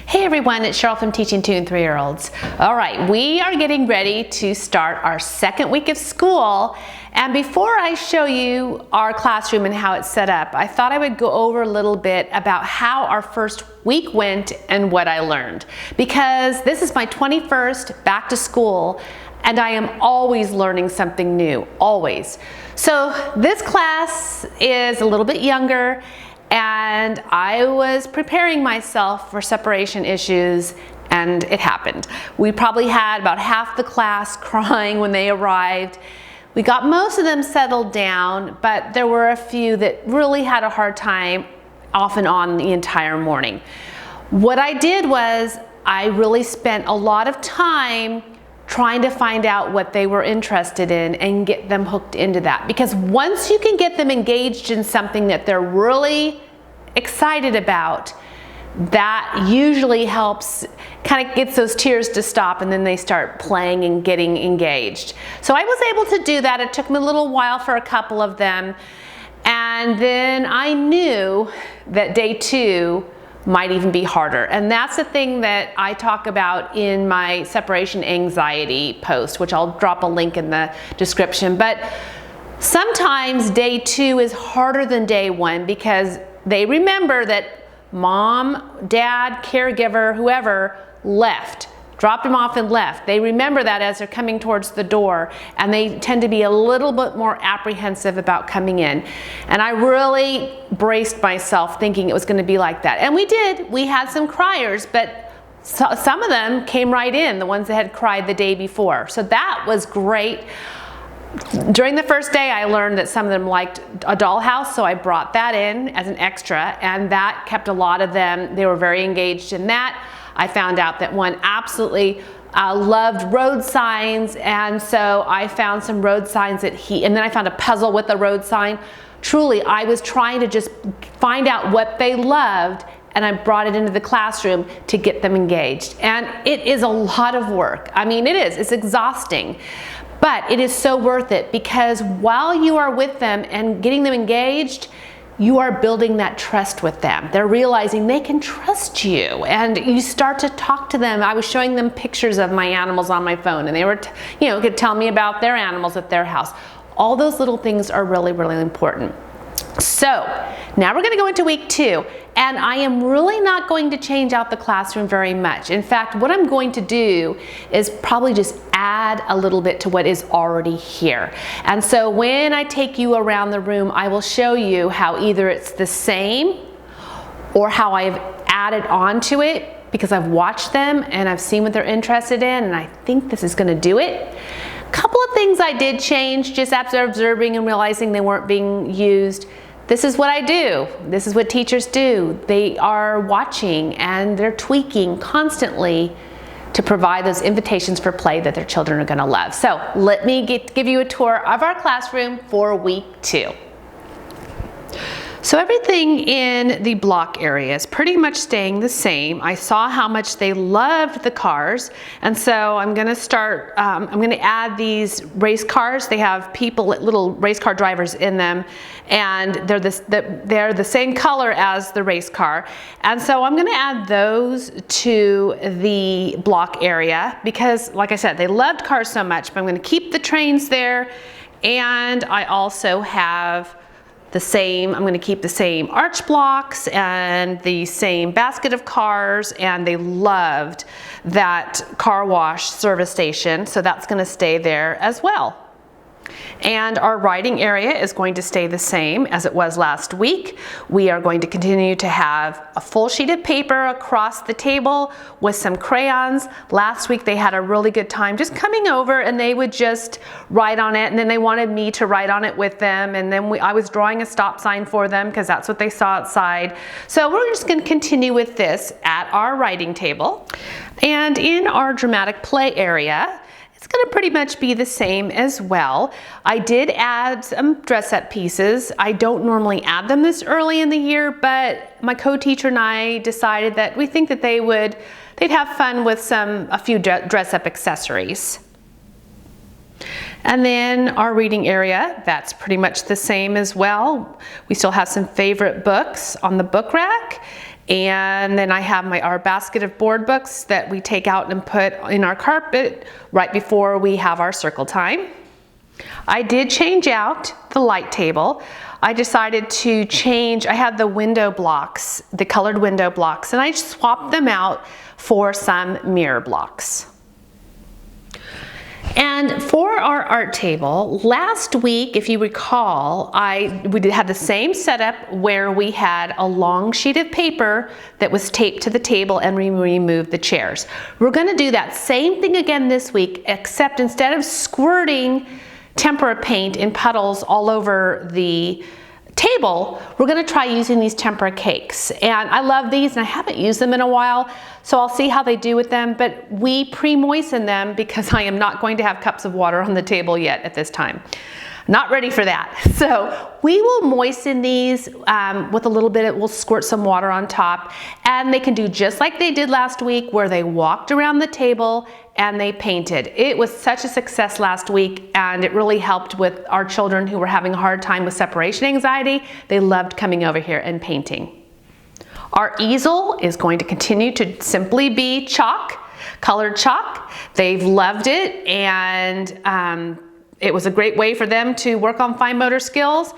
Hey everyone, it's Cheryl from Teaching 2 and 3-year-olds. All right, we are getting ready to start our second week of school. And before I show you our classroom and how it's set up, I thought I would go over a little bit about how our first week went and what I learned. Because this is my 21st back to school, and I am always learning something new, always. So this class is a little bit younger, and I was preparing myself for separation issues, and it happened. We probably had about half the class crying when they arrived. We got most of them settled down, but there were a few that really had a hard time off and on the entire morning. What I did was I really spent a lot of time trying to find out what they were interested in and get them hooked into that. Because once you can get them engaged in something that they're really excited about, that usually helps, kind of gets those tears to stop, and then they start playing and getting engaged. So I was able to do that. It took me a little while for a couple of them. And then I knew that day 2 might even be harder. And that's the thing that I talk about in my separation anxiety post, which I'll drop a link in the description. But sometimes day 2 is harder than day 1 because they remember that mom, dad, caregiver, whoever left, dropped them off and left. They remember that as they're coming towards the door, and they tend to be a little bit more apprehensive about coming in. And I really braced myself thinking it was going to be like that. And we did. We had some criers, but some of them came right in, the ones that had cried the day before. So that was great. During the first day, I learned that some of them liked a dollhouse, so I brought that in as an extra, and that kept a lot of them. They were very engaged in that. I found out that one absolutely loved road signs, and so I found some road signs that and then I found a puzzle with a road sign. Truly, I was trying to just find out what they loved, and I brought it into the classroom to get them engaged. And it is a lot of work. I mean, it is. It's exhausting. But it is so worth it, because while you are with them and getting them engaged, you are building that trust with them. They're realizing they can trust you, and you start to talk to them. I was showing them pictures of my animals on my phone, and they were, could tell me about their animals at their house. All those little things are really, really important. So now we're going to go into week 2, and I am really not going to change out the classroom very much. In fact, what I'm going to do is probably just add a little bit to what is already here. And so when I take you around the room, I will show you how either it's the same or how I've added on to it, because I've watched them and I've seen what they're interested in, and I think this is going to do it. Couple of things I did change just after observing and realizing they weren't being used. This is what I do. This is what teachers do. They are watching and they're tweaking constantly to provide those invitations for play that their children are going to love. So let me give you a tour of our classroom for week 2. So everything in the block area is pretty much staying the same. I saw how much they loved the cars, and so I'm going to start, I'm going to add these race cars. They have little race car drivers in them, and they're the same color as the race car. And so I'm going to add those to the block area because, like I said, they loved cars so much, but I'm going to keep the trains there, and I also have I'm going to keep the same arch blocks and the same basket of cars, and they loved that car wash service station, so that's going to stay there as well. And our writing area is going to stay the same as it was last week. We are going to continue to have a full sheet of paper across the table with some crayons. Last week they had a really good time just coming over, and they would just write on it, and then they wanted me to write on it with them, and then I was drawing a stop sign for them because that's what they saw outside. So we're just going to continue with this at our writing table. And in our dramatic play area, it's going to pretty much be the same as well. I did add some dress-up pieces. I don't normally add them this early in the year, but my co-teacher and I decided that we think that they'd have fun with a few dress-up accessories. And then our reading area, that's pretty much the same as well. We still have some favorite books on the book rack. And then I have our basket of board books that we take out and put in our carpet right before we have our circle time. I did change out the light table. I decided to change, I had the window blocks, the colored window blocks, and I swapped them out for some mirror blocks. And for our art table, last week, if you recall, we had the same setup where we had a long sheet of paper that was taped to the table and we removed the chairs. We're going to do that same thing again this week, except instead of squirting tempera paint in puddles all over the table, we're going to try using these tempera cakes. And I love these and I haven't used them in a while, so I'll see how they do with them, but we pre-moisten them because I am not going to have cups of water on the table yet at this time. Not ready for that. So we will moisten these with a little bit, we'll squirt some water on top, and they can do just like they did last week where they walked around the table and they painted. It was such a success last week, and it really helped with our children who were having a hard time with separation anxiety. They loved coming over here and painting. Our easel is going to continue to simply be chalk, colored chalk. They've loved it, and it was a great way for them to work on fine motor skills.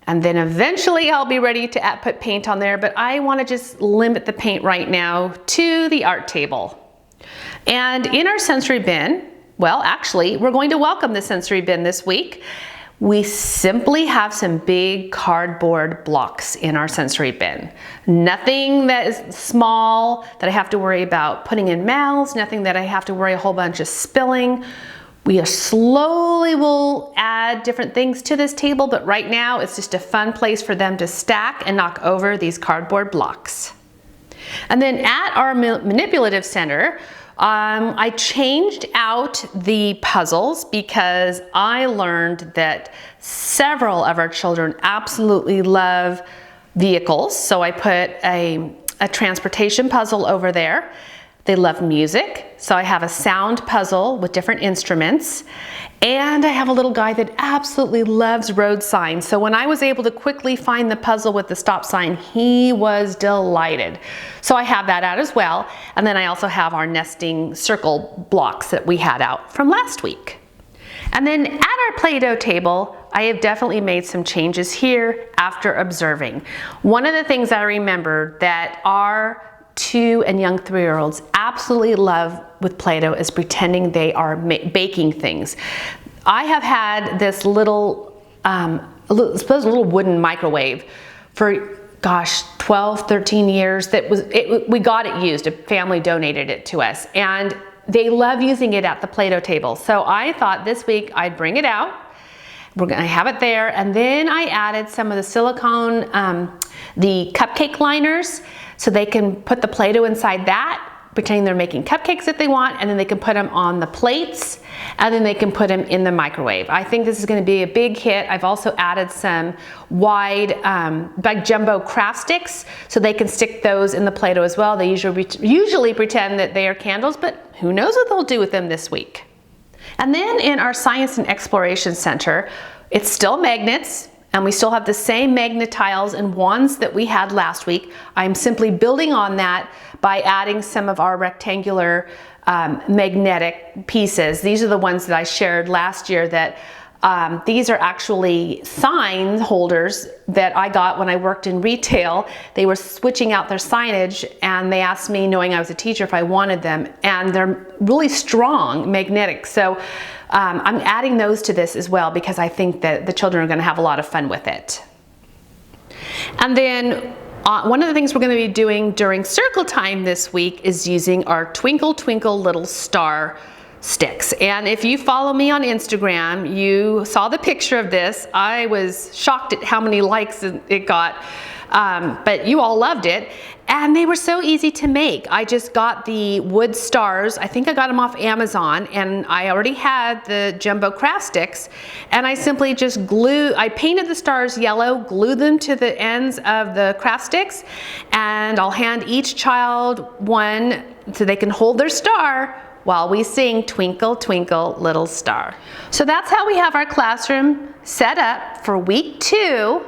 And then eventually I'll be ready to put paint on there, but I want to just limit the paint right now to the art table. And in our sensory bin, well, actually, we're going to welcome the sensory bin this week. We simply have some big cardboard blocks in our sensory bin. Nothing that is small that I have to worry about putting in mouths, nothing that I have to worry a whole bunch of spilling. We slowly will add different things to this table, but right now it's just a fun place for them to stack and knock over these cardboard blocks. And then at our manipulative center, I changed out the puzzles because I learned that several of our children absolutely love vehicles. So I put a transportation puzzle over there. They love music, so I have a sound puzzle with different instruments. And I have a little guy that absolutely loves road signs. So when I was able to quickly find the puzzle with the stop sign, he was delighted. So I have that out as well. And then I also have our nesting circle blocks that we had out from last week. And then at our Play-Doh table, I have definitely made some changes here after observing. One of the things I remember that our 2 and young 3-year-olds absolutely love with Play-Doh is pretending they are baking things. I have had this little wooden microwave for, gosh, 12, 13 years. We got it used. A family donated it to us, and they love using it at the Play-Doh table. So I thought this week I'd bring it out. We're gonna have it there, and then I added some of the silicone, the cupcake liners, so they can put the Play-Doh inside that, pretending they're making cupcakes if they want, and then they can put them on the plates, and then they can put them in the microwave. I think this is going to be a big hit. I've also added some wide, big jumbo craft sticks, so they can stick those in the Play-Doh as well. They usually pretend that they are candles, but who knows what they'll do with them this week. And then in our Science and Exploration Center, it's still magnets, and we still have the same magnet tiles and wands that we had last week. I'm simply building on that by adding some of our rectangular magnetic pieces. These are the ones that I shared last year that these are actually sign holders that I got when I worked in retail. They were switching out their signage, and they asked me, knowing I was a teacher, if I wanted them, and they're really strong magnetic. So I'm adding those to this as well because I think that the children are going to have a lot of fun with it. And then one of the things we're going to be doing during circle time this week is using our Twinkle Twinkle Little Star sticks. And if you follow me on Instagram, you saw the picture of this. I was shocked at how many likes it got, but you all loved it. And they were so easy to make. I just got the wood stars. I think I got them off Amazon, and I already had the jumbo craft sticks, and I simply just I painted the stars yellow, glued them to the ends of the craft sticks, and I'll hand each child one so they can hold their star while we sing Twinkle Twinkle Little Star. So that's how we have our classroom set up for week 2.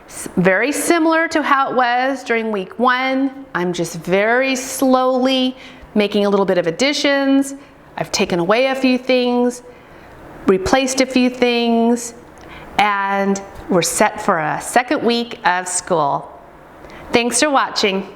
Very similar to how it was during week 1. I'm just very slowly making a little bit of additions. I've taken away a few things, replaced a few things, and we're set for a second week of school. Thanks for watching.